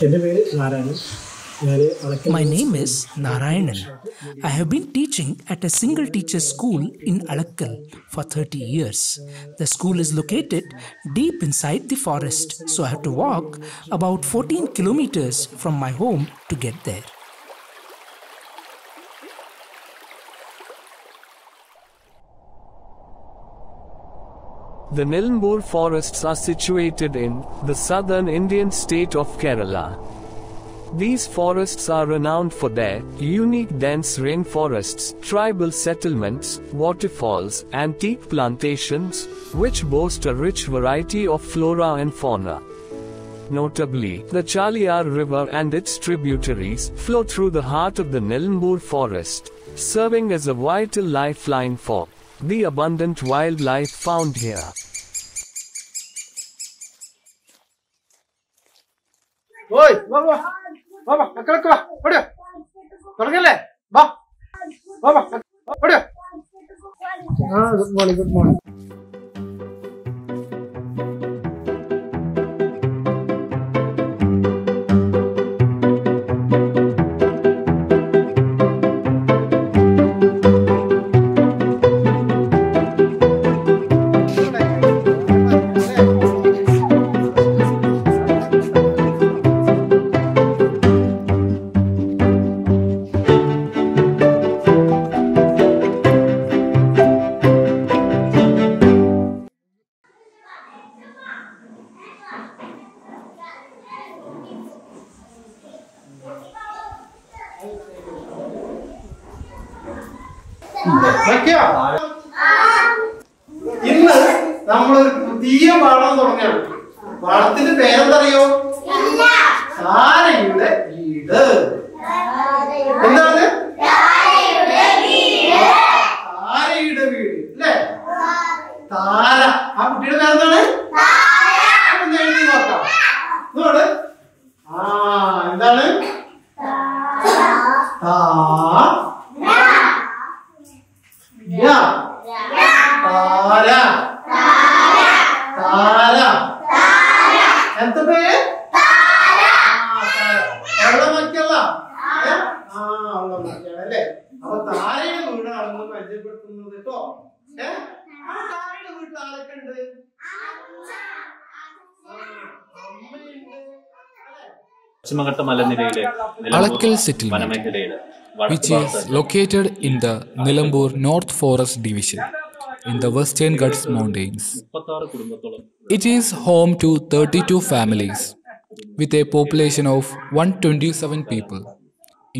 My name is Narayanan. I have been teaching at a single teacher school in Alakkal for 30 years. The school is located deep inside the forest, so I have to walk about 14 kilometers from my home to get there. The Nilambur forests are situated in the southern Indian state of Kerala. These forests are renowned for their unique dense rainforests, tribal settlements, waterfalls, and teak plantations, which boast a rich variety of flora and fauna. Notably, the Chaliyar River and its tributaries flow through the heart of the Nilambur forest, serving as a vital lifeline for the abundant wildlife found here. Oi, Baba, Akhil, good morning. ഇന്ന് നമ്മളൊരു പുതിയ പാഠം തുടങ്ങുകയാണ്. പാഠത്തിന്റെ പേരെന്തറിയോ? താരയുടെ വീട്. എന്താണ്? താരയുടെ വീട് അല്ലേ? താര. ആ കുട്ടിയുടെ പേരെന്താണ്? ഒന്ന് എഴുതി നോക്കാം. എന്താണ്? എന്താണ്? ఎంత పేరు? അല്ലേ? അപ്പൊ താരയുടെ വീടാണെന്ന് പരിചയപ്പെടുത്തുന്നത് കേട്ടോ. താരയുടെ വീട്ടിൽ ആരൊക്കെ ഉണ്ട്? Alakkal settlement, which is located in the Nilambur North Forest Division in the Western Ghats Mountains. It is home to 32 families with a population of 127 people,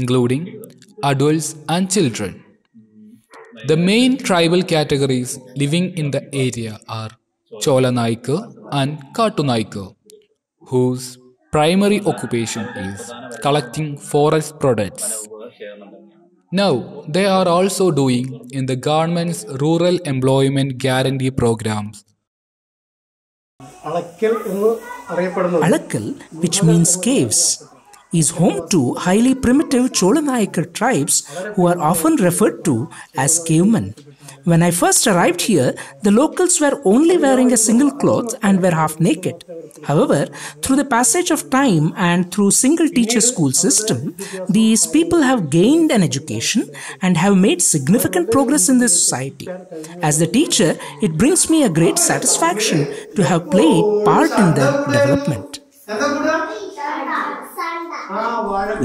including adults and children. The main tribal categories living in the area are Chola Nayakar and Nayakar, whose primary occupation is collecting forest products. Now, they are also doing in the government's rural employment guarantee programs. Alakkal, which means caves, is home to highly primitive Chola Nayakar tribes who are often referred to as cavemen. When I first arrived here, the locals were only wearing a single cloth and were half naked. However, through the passage of time and through single teacher school system, these people have gained an education and have made significant progress in this society. As the teacher, it brings me a great satisfaction to have played part in their development.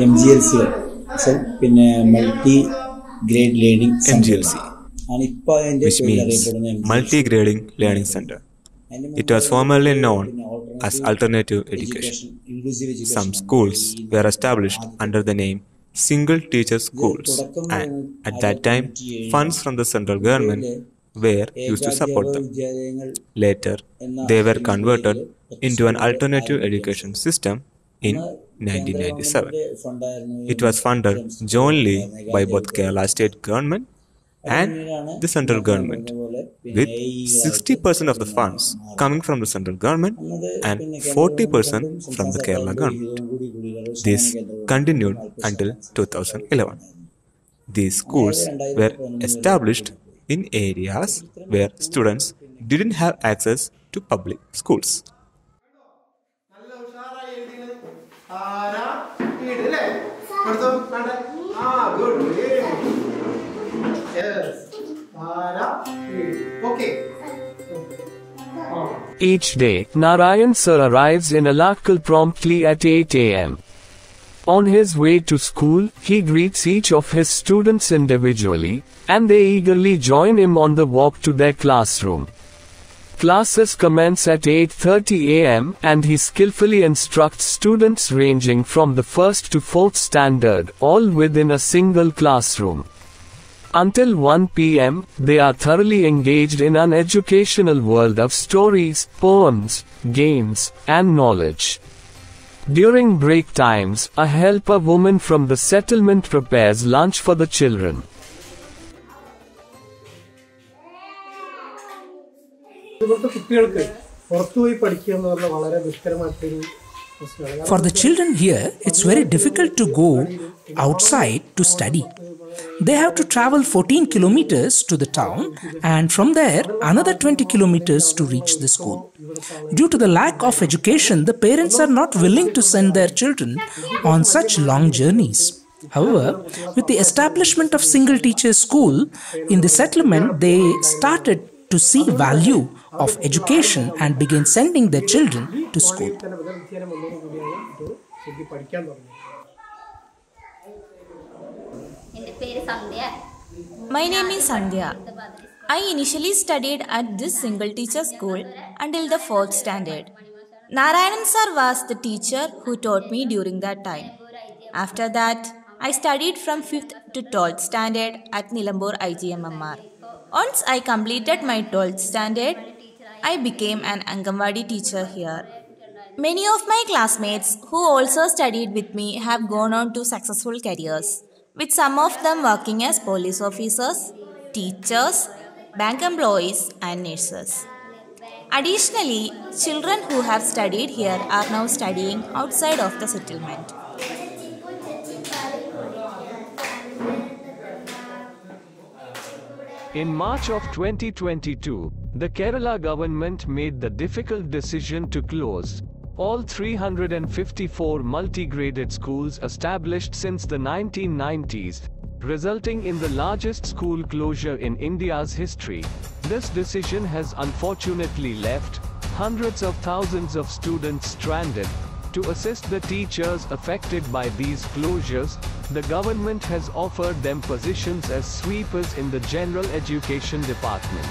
MGLC, multi-grade learning MGLC, which means multi-grading learning center. It was formerly known as alternative education. Some schools were established under the name single teacher schools, and at that time funds from the central government were used to support them. Later, they were converted into an alternative education system in 1997. It was funded jointly by both Kerala state government and the central government, with 60% of the funds coming from the central government and 40% from the Kerala government. This continued until 2011. These schools were established in areas where students didn't have access to public schools. Each day, Narayanan Sir arrives in Alakkal promptly at 8 a.m. On his way to school, he greets each of his students individually, and they eagerly join him on the walk to their classroom. Classes commence at 8:30 a.m. and he skillfully instructs students ranging from the 1st to 4th standard, all within a single classroom. Until 1 p.m., they are thoroughly engaged in an educational world of stories, poems, games, and knowledge. During break times, a helper woman from the settlement prepares lunch for the children. For the children here, it's very difficult to go outside to study. They have to travel 14 kilometers to the town and from there another 20 kilometers to reach the school. Due to the lack of education, the parents are not willing to send their children on such long journeys. However, with the establishment of single teacher school in the settlement, they started to see value of education and began sending their children to school. My name is Sandhya. I initially studied at this single teacher school until the 4th standard. Narayanan Sir was the teacher who taught me during that time. After that, I studied from 5th to 12th standard at Nilambur IGMMR. Once I completed my 12th standard, I became an Anganwadi teacher here. Many of my classmates who also studied with me have gone on to successful careers, with some of them working as police officers, teachers, bank employees, and nurses. Additionally, children who have studied here are now studying outside of the settlement. In March of 2022, the Kerala government made the difficult decision to close all 354 multi-graded schools established since the 1990s, resulting in the largest school closure in India's history. This decision has unfortunately left hundreds of thousands of students stranded. To assist the teachers affected by these closures, the government has offered them positions as sweepers in the General Education Department.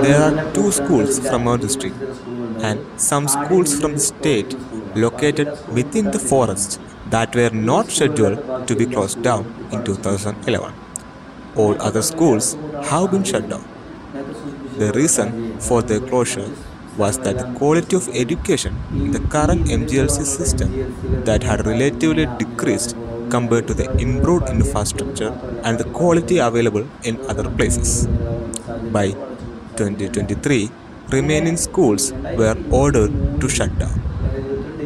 There are 2 schools from our district and some schools from the state located within the forest that were not scheduled to be closed down in 2011. All other schools have been shut down. The reason for their closure was that the quality of education in the current MGLC system that had relatively decreased compared to the improved infrastructure and the quality available in other places. By 2023, remaining schools were ordered to shut down.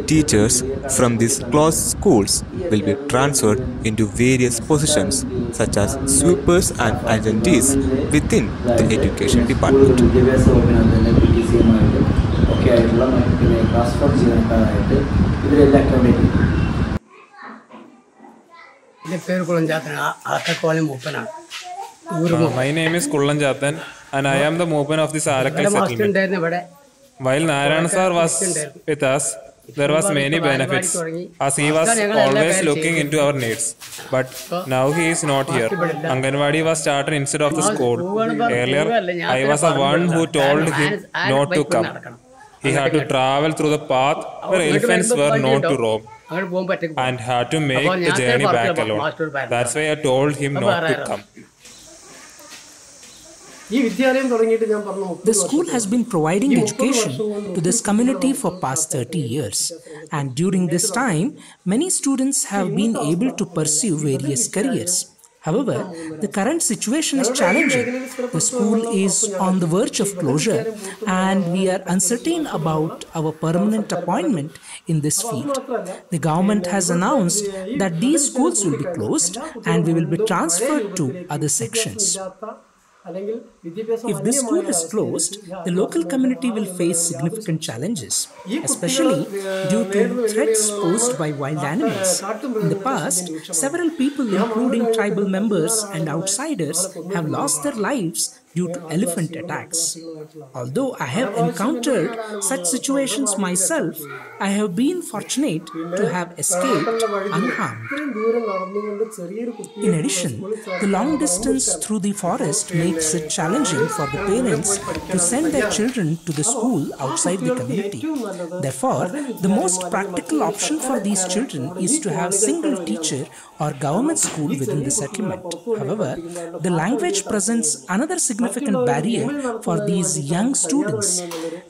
Teachers from these closed schools will be transferred into various positions such as sweepers and agencies within the education department. My name is Kullan Jatan and I am the Mopan of this Alakkal settlement. While Narayanan Sir was with us, there was many benefits as he was always looking into our needs. But now he is not here. Anganwadi was started instead of the school. Earlier, I was the one who told him not to come. He had to travel through the path where elephants were known to roam and had to make the journey back alone. That's why I told him not to come. The school has been providing education to this community for past 30 years, and during this time, many students have been able to pursue various careers. However, the current situation is challenging. The school is on the verge of closure, and we are uncertain about our permanent appointment in this field. The government has announced that these schools will be closed and we will be transferred to other sections. If this school is closed, the local community will face significant challenges, especially due to threats posed by wild animals. In the past, several people, including tribal members and outsiders, have lost their lives due to elephant attacks. Although I have encountered such situations myself, I have been fortunate to have escaped unharmed. In addition, the long distance through the forest makes it challenging for the parents to send their children to the school outside the community. Therefore, the most practical option for these children is to have single teacher or government school within the settlement. However, the language presents another significant barrier for these young students.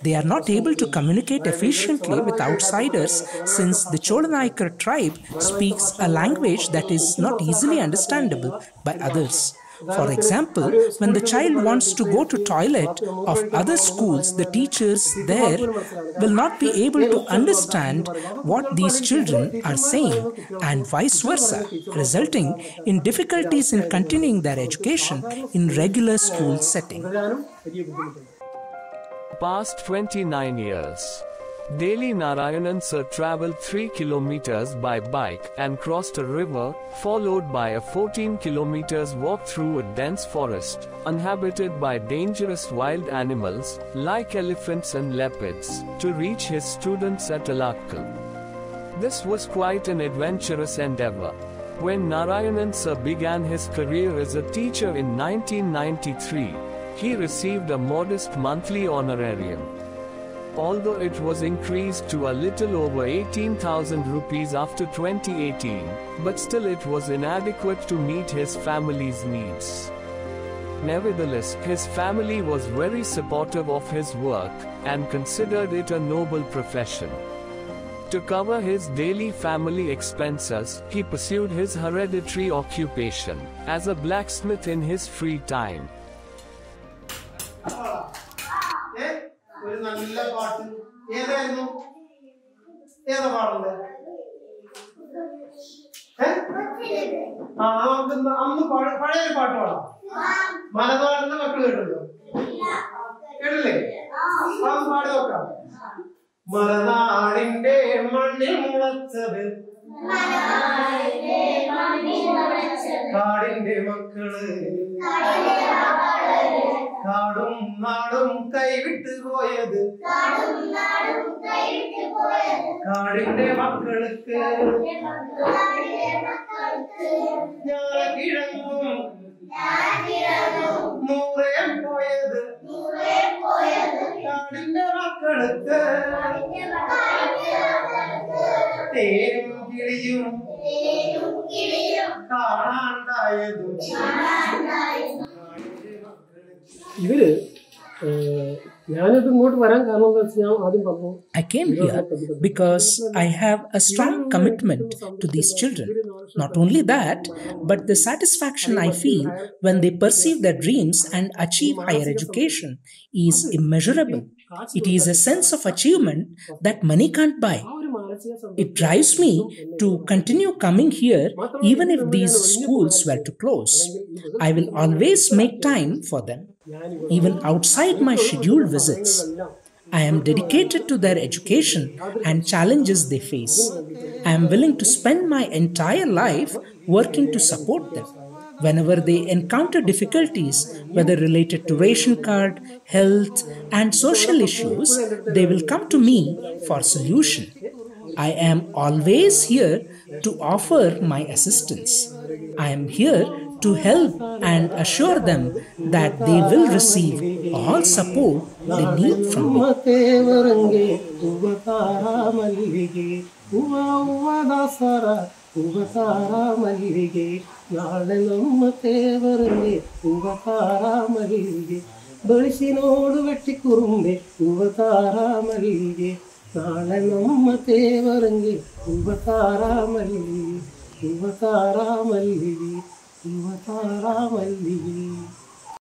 They are not able to communicate efficiently with outsiders since the Chola Nayakar tribe speaks a language that is not easily understandable by others. For example, when the child wants to go to toilet of other schools, the teachers there will not be able to understand what these children are saying, and vice versa, resulting in difficulties in continuing their education in regular school setting. Past 29 years. Daily Narayanan Sir travelled 3 kilometers by bike and crossed a river, followed by a 14 kilometers walk through a dense forest, uninhabited by dangerous wild animals like elephants and leopards, to reach his students at Alakkal. This was quite an adventurous endeavor. When Narayanan Sir began his career as a teacher in 1993, he received a modest monthly honorarium. Although it was increased to a little over 18,000 rupees after 2018, but still it was inadequate to meet his family's needs. Nevertheless, his family was very supportive of his work and considered it a noble profession. To cover his daily family expenses, he pursued his hereditary occupation as a blacksmith in his free time. ഒരു നല്ല പാട്ട് ഏതായിരുന്നു ഏതാ പാടുന്നത് നമുക്ക് അന്ന് പഴയൊരു പാട്ട് പാടാം മലനാടിന്റെ മക്കൾ കേട്ടല്ലോ കേട്ടില്ലേ അന്ന് പാടി നോക്കാം മലനാടിന്റെ മണ്ണിൽ മുളച്ചത് കാടിന്റെ മക്കള് കാടും നാടും കൈവിട്ട് പോയത് കാടിന്റെ മക്കൾക്ക് ഞാൻ കിഴങ്ങും നൂറേ പോയത് കാടിന്റെ മക്കൾക്ക് തേരും കിളിയും കാണാണ്ടായതും ഇവര് ഞാനിത് ഇങ്ങോട്ട് വരാൻ കാരണം എന്താ വെച്ചാൽ ഞാൻ ആദ്യം പറഞ്ഞു I came here because I have a strong commitment to these children. Not only that, but the satisfaction I feel when they perceive their dreams and achieve higher education is immeasurable. It is a sense of achievement that money can't buy. It drives me to continue coming here even if these schools were to close. I will always make time for them, even outside my scheduled visits. I am dedicated to their education and challenges they face. I am willing to spend my entire life working to support them. Whenever they encounter difficulties, whether related to ration card, health, and social issues, they will come to me for solution. I am always here to offer my assistance. I am here to help and assure them that they will receive all support they need from me. നാളെ നമ്മ തേവറങ്ങി യുവതാരാമല്ലി യുവതാരാമല്ലി യുവതാരാമല്ലി